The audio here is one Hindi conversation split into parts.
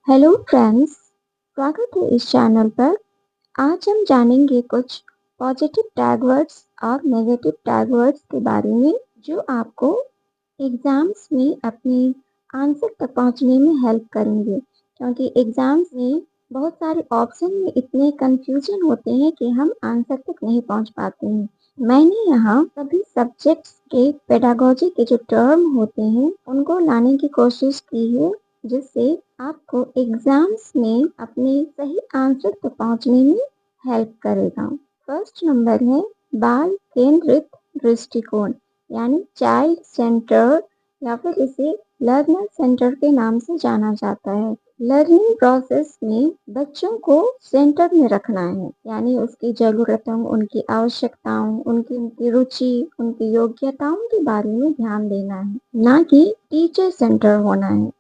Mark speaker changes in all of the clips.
Speaker 1: हेलो फ्रेंड्स, स्वागत है इस चैनल पर। आज हम जानेंगे कुछ पॉजिटिव टैग वर्ड्स और नेगेटिव टैग वर्ड्स के बारे में जो आपको एग्जाम्स में अपनी आंसर तक पहुंचने में हेल्प करेंगे, क्योंकि एग्जाम्स में बहुत सारे ऑप्शन में इतने कंफ्यूजन होते हैं कि हम आंसर तक नहीं पहुंच पाते हैं। मैंने यहाँ सभी सब्जेक्ट्स के पेडागोजी के जो टर्म होते हैं उनको लाने की कोशिश की है, जिससे आपको एग्जाम्स में अपने सही आंसर तक पहुंचने में हेल्प करेगा। फर्स्ट नंबर है बाल केंद्रित दृष्टिकोण, यानी चाइल्ड सेंटर, या फिर इसे लर्नर सेंटर के नाम से जाना जाता है। लर्निंग प्रोसेस में बच्चों को सेंटर में रखना है, यानी उसकी जरूरतों, उनकी आवश्यकताओं, उनकी रुचि, उनकी योग्यताओं के बारे में ध्यान देना है, ना कि टीचर सेंटर होना है।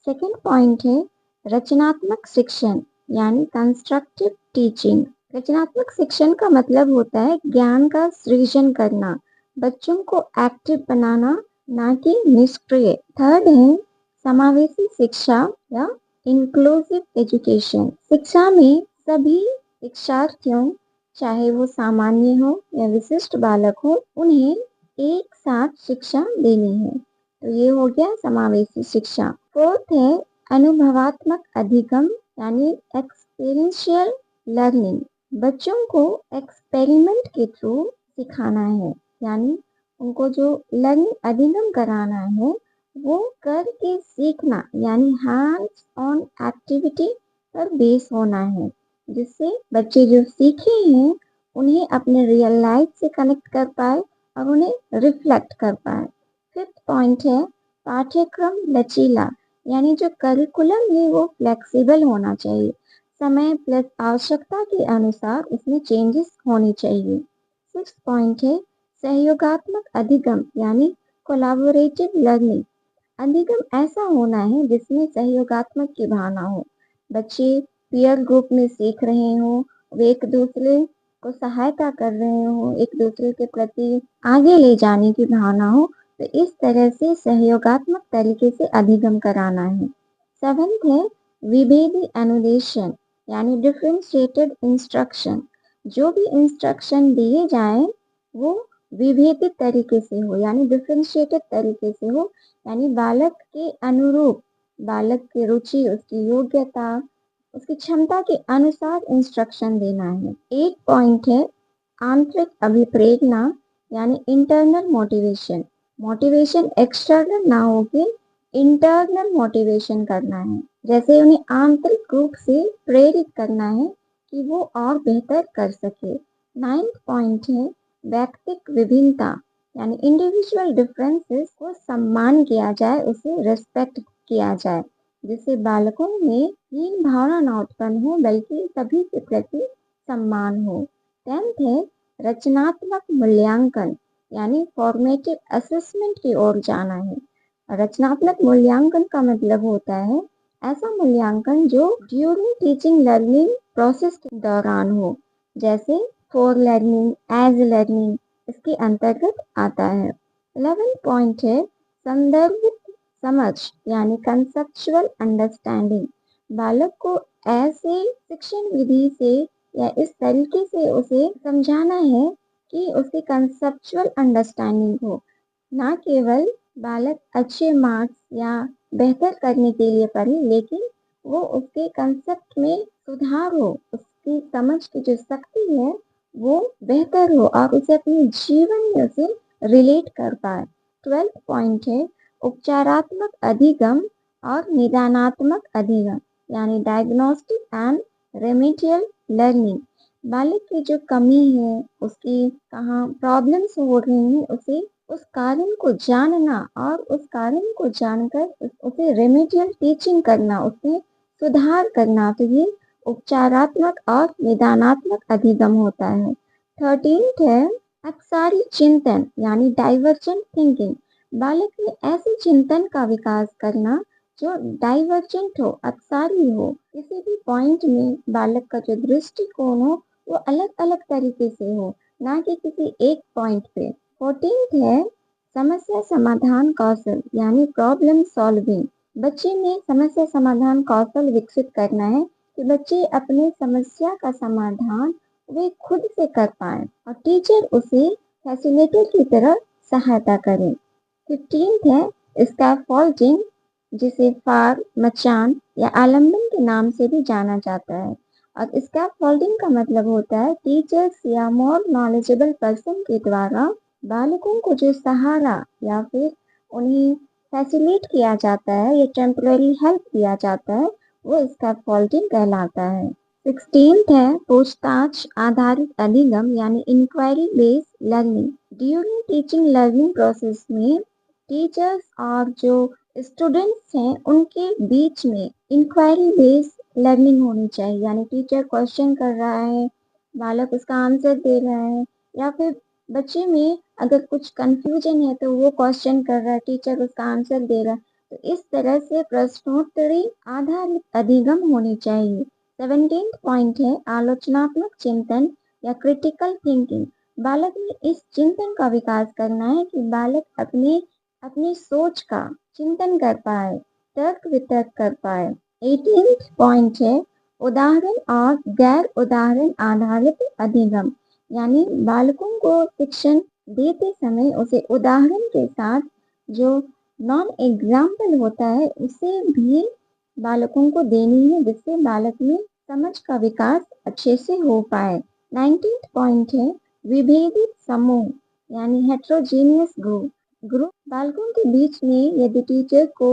Speaker 1: सेकेंड पॉइंट है रचनात्मक शिक्षण, यानी कंस्ट्रक्टिव टीचिंग। रचनात्मक शिक्षण का मतलब होता है ज्ञान का सृजन करना, बच्चों को एक्टिव बनाना, ना कि निष्क्रिय। थर्ड है समावेशी शिक्षा या इंक्लूसिव एजुकेशन। शिक्षा में सभी शिक्षार्थियों, चाहे वो सामान्य हो या विशिष्ट बालक हो, उन्हें एक साथ शिक्षा देनी है। तो ये हो गया समावेशी शिक्षा। फोर्थ है अनुभवात्मक अधिगम, यानी एक्सपीरियंशियल लर्निंग। बच्चों को एक्सपेरिमेंट के थ्रू सिखाना है, यानी उनको जो लर्निंग अधिगम कराना है वो करके सीखना, यानी हैंड्स ऑन एक्टिविटी पर बेस होना है, जिससे बच्चे जो सीखे हैं उन्हें अपने रियल लाइफ से कनेक्ट कर पाए और उन्हें रिफ्लेक्ट कर पाए। फिफ्थ पॉइंट है पाठ्यक्रम लचीला, यानी जो करिकुलम है वो फ्लेक्सिबल होना चाहिए, समय प्लस आवश्यकता के अनुसार उसमें चेंजेस होने चाहिए। सिक्स पॉइंट है सहयोगात्मक अधिगम, यानी कोलैबोरेटिव लर्निंग। अधिगम ऐसा होना है जिसमें सहयोगात्मक की भावना हो, बच्चे पीयर ग्रुप में सीख रहे हो, वे एक दूसरे को सहायता कर रहे हो, एक दूसरे के प्रति आगे ले जाने की भावना हो, तो इस तरह से सहयोगात्मक तरीके से अधिगम कराना है। सेवेंथ है विभेदी अनुदेशन, यानी डिफरेंशिएटेड इंस्ट्रक्शन। जो भी इंस्ट्रक्शन दिए जाए वो विभेदित तरीके से हो, यानी डिफरेंशिएटेड तरीके से हो, यानी बालक के अनुरूप, बालक की रुचि, उसकी योग्यता, उसकी क्षमता के अनुसार इंस्ट्रक्शन देना है। एक पॉइंट है आंतरिक अभिप्रेरणा, यानी इंटरनल मोटिवेशन। मोटिवेशन एक्सटर्नल ना होके इंटरनल मोटिवेशन करना है, जैसे उन्हें आंतरिक रूप से प्रेरित करना है कि वो और बेहतर कर सके। नाइन्थ पॉइंट है व्यक्तिक विभिन्नता, यानी इंडिविजुअल डिफरेंसेस को सम्मान किया जाए, उसे रेस्पेक्ट किया जाए, जिससे बालकों में हीन भावना न उत्पन्न हो बल्कि सभी के प्रति सम्मान हो। टेंथ है रचनात्मक मूल्यांकन, यानी फॉर्मेटिव असेसमेंट की ओर जाना है। रचनात्मक मूल्यांकन का मतलब होता है ऐसा मूल्यांकन जो ड्यूरिंग टीचिंग लर्निंग प्रोसेस के दौरान हो, जैसे फॉर लर्निंग, एज लर्निंग, इसके अंतर्गत आता है। 11 पॉइंट है संदर्भ समझ, यानी कंसेप्चुअल अंडरस्टैंडिंग। बालक को ऐसे शिक्षण विधि से या इस तरीके से उसे समझाना है कि उसकी कंसेप्चुअल अंडरस्टैंडिंग हो, ना केवल बालक अच्छे मार्क्स या बेहतर करने के लिए पढ़े, लेकिन वो उसके कंसेप्ट में सुधार हो, उसकी समझ की जो शक्ति है वो बेहतर हो और उसे अपने जीवन में उसे रिलेट कर पाए। 12 पॉइंट है उपचारात्मक अधिगम और निदानात्मक अधिगम, यानी डायग्नोस्टिक एंड रेमेडियल लर्निंग। बालक की जो कमी है, उसकी कहाँ प्रॉब्लम्स हो रही हैं, उसे उस कारण को जानना और उस कारण को जानकर उसे रेमेडियल टीचिंग करना, उसमें सुधार करना, तो ये उपचारात्मक और निदानात्मक अधिगम होता है। 13 है अक्सारी चिंतन, यानी डाइवर्जेंट थिंकिंग। बालक में ऐसे चिंतन का विकास करना जो डाइवर्जेंट हो, अक्सारी हो, किसी भी पॉइंट में बालक का जो दृष्टिकोण हो वो अलग अलग तरीके से हो, ना कि किसी एक पॉइंट पे। 14 है समस्या समाधान कौशल, यानी प्रॉब्लम सॉल्विंग। बच्चे में समस्या समाधान कौशल विकसित करना है कि बच्चे अपने समस्या का समाधान वे खुद से कर पाए और टीचर उसे फैसिलिटेटर की तरह सहायता करें। 15th है स्कैफोल्डिंग, जिसे फार, मचान या आलम्बन के नाम से भी जाना जाता है। और स्कैफोल्डिंग का मतलब होता है टीचर्स या मोर नॉलेजेबल पर्सन के द्वारा बालकों को जो सहारा या फिर उन्हें फैसिलिटेट किया जाता है या टेम्पररी हेल्प दिया जाता है, वो स्कैफोल्डिंग कहलाता है। 16th है पूछताछ आधारित अधिगम यानी inquiry based learning. During teaching learning process में टीचर्स और जो स्टूडेंट्स हैं उनके बीच में इंक्वायरी बेस्ड लर्निंग होनी चाहिए, यानी टीचर क्वेश्चन कर रहा है, बालक उसका आंसर दे रहा है, या फिर बच्चे में अगर कुछ कंफ्यूजन है तो वो क्वेश्चन कर रहा है, टीचर उसका आंसर दे रहा है। तो इस तरह से प्रश्नोत्तरी आधारित अधिगम होनी चाहिए। 17th पॉइंट है आलोचनात्मक चिंतन या क्रिटिकल थिंकिंग। बालक में इस चिंतन का विकास करना है कि बालक अपनी सोच का चिंतन कर पाए, तर्क वितर्क कर पाए। 18th पॉइंट है उदाहरण और गैर उदाहरण आधारित अधिगम, यानी बालकों को शिक्षण देते समय उसे उदाहरण के साथ जो नॉन एग्जाम्पल होता है उसे भी बालकों को देनी है, जिससे बालक में समझ का विकास अच्छे से हो पाए। 19th पॉइंट है विभेदित समूह यानी हेट्रोजीनियस ग्रुप। बालकों के बीच में यदि टीचर को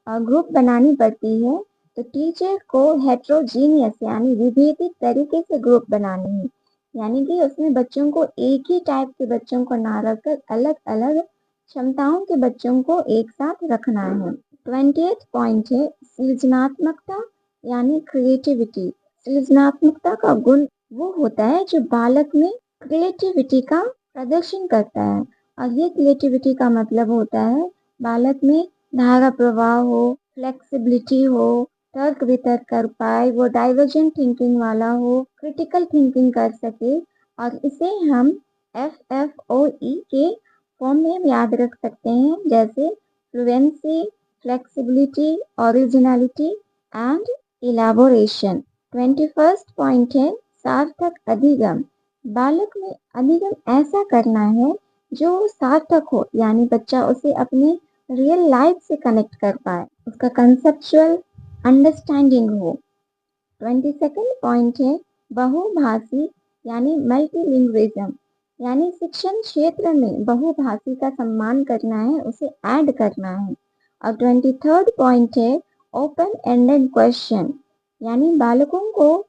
Speaker 1: ग्रुप बनानी पड़ती है तो टीचर को हेट्रोजीनियस यानी विभेदित तरीके से ग्रुप बनानी है, यानी कि उसमें बच्चों को एक ही टाइप के बच्चों को ना रखकर अलग अलग क्षमताओं के बच्चों को एक साथ रखना है। 20th पॉइंट है सृजनात्मकता यानी क्रिएटिविटी। सृजनात्मकता का गुण वो होता है जो बालक में क्रिएटिविटी का प्रदर्शन करता है, और ये क्रिएटिविटी का मतलब होता है बालक में धारा प्रवाह हो, फ्लेक्सिबिलिटी हो, तर्क वितर्क कर पाए, वो डाइवर्जेंट थिंकिंग वाला हो, क्रिटिकल थिंकिंग कर सके। और इसे हम FFOE के फॉर्म में याद रख सकते हैं, जैसे fluency, flexibility, originality and elaboration. 21st point है सार्थक अधिगम। बालक में अधिगम ऐसा करना है जो सार्थक हो, यानी बच्चा उसे अपने रियल लाइफ से कनेक्ट कर पाए, उसका कंसेप्चुअल अंडरस्टैंडिंग हो। 22nd पॉइंट है बहुभाषी यानी मल्टीलिंग्विज्म, यानी शिक्षण क्षेत्र में बहुभाषी का सम्मान करना है, उसे ऐड करना है। और 23rd पॉइंट है ओपन एंडेड क्वेश्चन, यानी बालकों को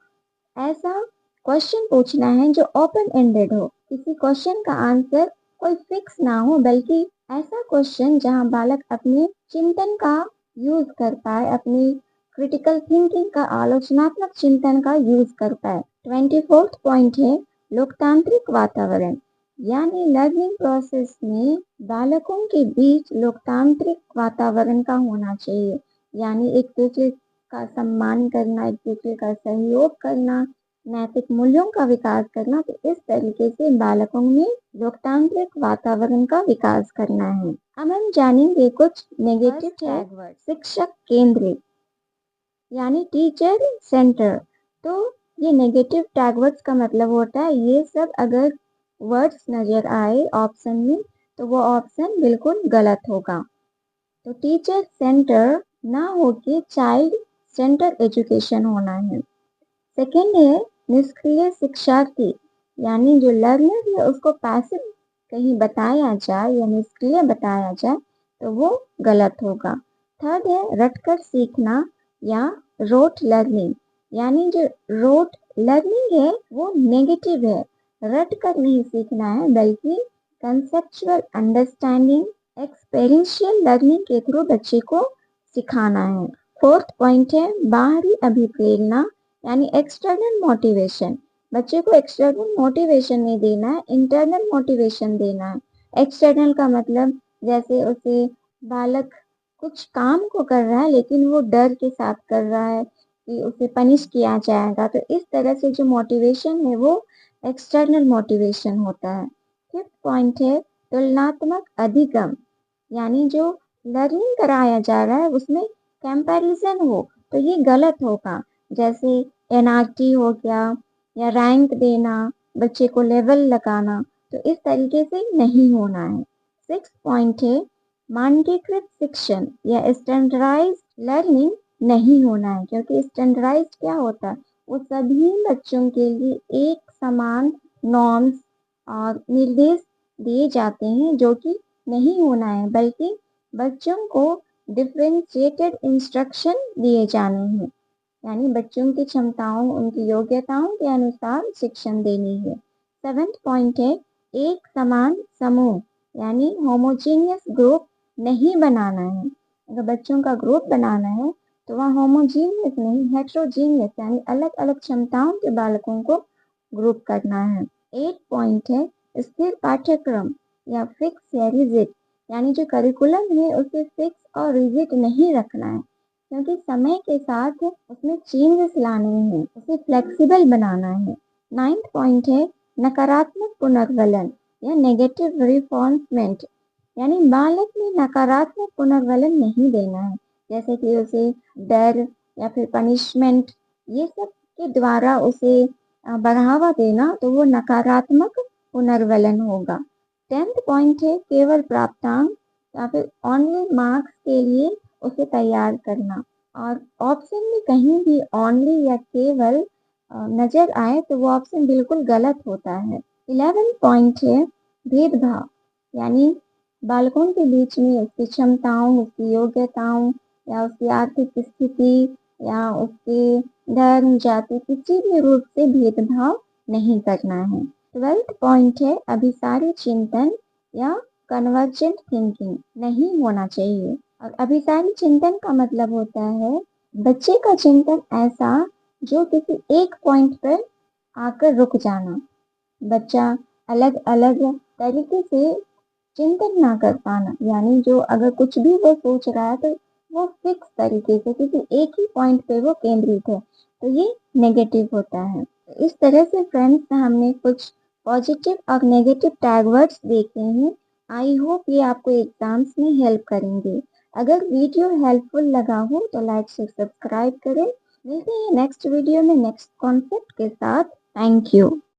Speaker 1: ऐसा क्वेश्चन पूछना है जो ओपन एंडेड हो, किसी क्वेश्चन का आंसर कोई फिक्स ना हो, बल्कि ऐसा क्वेश्चन जहां बालक अपने चिंतन का यूज कर पाए, अपनी क्रिटिकल थिंकिंग का, आलोचनात्मक चिंतन का यूज कर पाए। 24th पॉइंट है लोकतांत्रिक वातावरण, यानी लर्निंग प्रोसेस में बालकों के बीच लोकतांत्रिक वातावरण का होना चाहिए, यानी एक दूसरे का सम्मान करना, एक दूसरे का सहयोग करना, नैतिक मूल्यों का विकास करना। तो इस तरीके से बालकों में लोकतांत्रिक वातावरण का विकास करना है। अब हम जानेंगे कुछ नेगेटिव टैग। शिक्षक केंद्रित यानी टीचर सेंटर। तो ये नेगेटिव टैग वर्ड्स का मतलब होता है ये सब अगर वर्ड्स नजर आए ऑप्शन में तो वो ऑप्शन बिल्कुल गलत होगा। तो टीचर सेंटर ना होके चाइल्ड सेंटर एजुकेशन होना है। सेकेंड है निष्क्रिय शिक्षार्थी, यानी जो लर्नर है उसको पैसिव कहीं बताया जाए या निष्क्रिय बताया जाए तो वो गलत होगा। थर्ड है रटकर सीखना या रोट लर्निंग, यानी जो रोट लर्निंग है वो नेगेटिव है, रट कर नहीं सीखना है बल्कि कंसेप्चुअल अंडरस्टैंडिंग, एक्सपेरिंशियल लर्निंग के थ्रू बच्चे को सिखाना है। फोर्थ पॉइंट है बाहरी अभिप्रेरणा यानी एक्सटर्नल मोटिवेशन। बच्चे को एक्सटर्नल मोटिवेशन नहीं देना है, इंटरनल मोटिवेशन देना है। एक्सटर्नल का मतलब जैसे उसे बालक कुछ काम को कर रहा है लेकिन वो डर के साथ कर रहा है कि उसे पनिश किया जाएगा, तो इस तरह से जो मोटिवेशन है वो एक्सटर्नल मोटिवेशन होता है। फिफ्थ पॉइंट है तुलनात्मक अधिगम, यानी जो लर्निंग कराया जा रहा है उसमें कंपैरिजन हो तो ये गलत होगा। जैसे एनआरटी हो गया या रैंक देना, बच्चे को लेवल लगाना, तो इस तरीके से नहीं होना है। 6 पॉइंट है मानकीकृत शिक्षण या स्टैंडर्डाइज लर्निंग नहीं होना है, क्योंकि स्टैंडर्डाइज क्या होता है, वो सभी बच्चों के लिए एक समान नॉर्म्स और निर्देश दिए जाते हैं, जो कि नहीं होना है, बल्कि बच्चों को डिफरेंशिएटेड इंस्ट्रक्शन दिए जाने हैं, यानी बच्चों की क्षमताओं, उनकी योग्यताओं के अनुसार शिक्षण देनी है। 7th पॉइंट है एक समान समूह, यानी होमोजीनियस ग्रुप नहीं बनाना है। अगर बच्चों का ग्रुप बनाना है तो वह होमोजीनियस नहीं, हेट्रोजीनियस यानी अलग अलग क्षमताओं के बालकों को ग्रुप करना है। 8 पॉइंट है स्थिर पाठ्यक्रम या फिक्स या रिजिड, यानी जो करिकुलम है उसे फिक्स और रिजिड नहीं रखना है, क्योंकि समय के साथ उसमें चेंजेस लाने हैं, उसे फ्लेक्सिबल बनाना है। 9th पॉइंट है नकारात्मक पुनर्वलन या नेगेटिव रिफॉर्ममेंट, यानी बालक में नकारात्मक पुनर्वलन नहीं देना है, जैसे कि उसे डर या फिर पनिशमेंट ये सब के द्वारा उसे बढ़ावा देना, तो वो नकारात्मक पुनर्वलन होगा। 10th पॉइंट है केवल प्राप्तांक या फिर ऑनली मार्क्स के लिए उसे तैयार करना, और ऑप्शन में कहीं भी ऑनली या केवल नजर आए तो वो ऑप्शन बिल्कुल गलत होता है। 11 पॉइंट है भेदभाव, यानी बालकों के बीच में उसकी क्षमताओं, उसकी योग्यताओं या उसकी आर्थिक स्थिति या उसके धर्म, जाति, किसी भी रूप से भेदभाव नहीं करना है। 12th पॉइंट है अभिसारी चिंतन या कन्वर्जेंट थिंकिंग नहीं होना चाहिए। और अभिसारी चिंतन का मतलब होता है बच्चे का चिंतन ऐसा जो किसी एक पॉइंट पर आकर रुक जाना, बच्चा अलग अलग तरीके से चिंतन ना कर पाना, यानी जो अगर कुछ भी वो सोच रहा है तो वो फिक्स तरीके से किसी एक ही पॉइंट पे वो केंद्रित है, तो ये नेगेटिव होता है। तो इस तरह से फ्रेंड्स हमने कुछ पॉजिटिव और नेगेटिव टैग वर्ड्स देखे हैं। आई होप ये आपको एग्जाम्स में हेल्प करेंगे। अगर वीडियो हेल्पफुल लगा हो तो लाइक शेयर सब्सक्राइब करें। मिलते हैं नेक्स्ट वीडियो में नेक्स्ट कॉन्सेप्ट के साथ। Thank you.